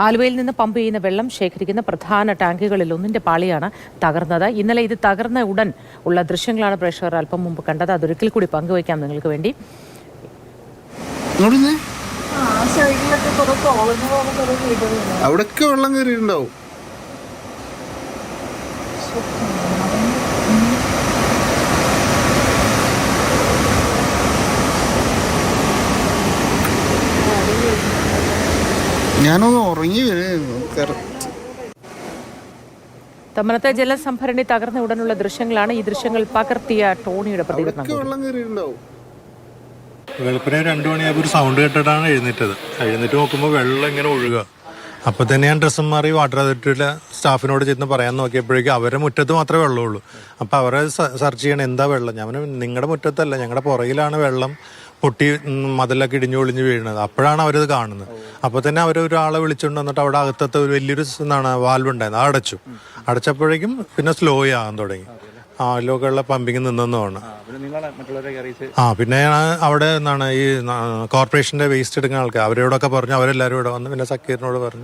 ആലുവയിൽ നിന്ന് പമ്പ് ചെയ്യുന്ന വെള്ളം ശേഖരിക്കുന്ന പ്രധാന ടാങ്കുകളിൽ ഒന്നിന്റെ പാളിയാണ് തകർന്നത്. ഇന്നലെ ഇത് തകർന്ന ഉടൻ ഉള്ള ദൃശ്യങ്ങളാണ് പ്രേക്ഷകർ അല്പം മുമ്പ് കണ്ടത്. അതൊരിക്കൽ കൂടി പങ്കുവയ്ക്കാം നിങ്ങൾക്ക് വേണ്ടി. അവിടൊക്കെ വെള്ളം കയറിയിട്ടുണ്ടാവും. ഞാനൊന്ന് ഉറങ്ങി തമ്മനത്തെ ജലസംഭരണി തകർന്ന ഉടനുള്ള ദൃശ്യങ്ങളാണ്. ഈ ദൃശ്യങ്ങൾ പകർത്തിയ ടോണിയുടെ പ്രതികരണം. വെളുപ്പിനെ 2 മണിയായപ്പോൾ ഒരു സൗണ്ട് കേട്ടിട്ടാണ് എഴുന്നേറ്റ് നോക്കുമ്പോൾ വെള്ളം ഇങ്ങനെ ഒഴുകുക. അപ്പോൾ തന്നെ ഞാൻ ഡ്രസ്സും മാറി വാട്ടർ അതോറിറ്റിയിലെ സ്റ്റാഫിനോട് ചെന്ന് പറയാൻ നോക്കിയപ്പോഴേക്കും അവരുടെ മുറ്റത്ത് മാത്രമേ വെള്ളമുള്ളൂ. അപ്പോൾ അവരെ സെർച്ച് ചെയ്യണം എന്താ വെള്ളം. ഞാൻ നിങ്ങളുടെ മുറ്റത്തല്ല, ഞങ്ങളുടെ പുറകിലാണ് വെള്ളം പൊട്ടി മതിലൊക്കെ ഇടിഞ്ഞു ഒളിഞ്ഞ് വീഴുന്നത്. അപ്പോഴാണ് അവരത് കാണുന്നത്. അപ്പോൾ തന്നെ അവരൊരാളെ വിളിച്ചുകൊണ്ട് വന്നിട്ട് അവിടെ അകത്തത്തെ ഒരു വലിയൊരു വാൽവ് ഉണ്ടായിരുന്നു, അത് അടച്ചപ്പോഴേക്കും പിന്നെ സ്ലോ ആകാൻ തുടങ്ങി. അതിലൊക്കെയുള്ള പമ്പിങ് നിന്നെന്നാണ്. പിന്നെ അവിടെ ഈ കോർപ്പറേഷന്റെ വേസ്റ്റ് എടുക്കുന്ന ആൾക്കാർ അവരോടൊക്കെ പറഞ്ഞു. അവരെല്ലാവരും ഇവിടെ വന്ന് പിന്നെ സക്കീറിനോട് പറഞ്ഞു.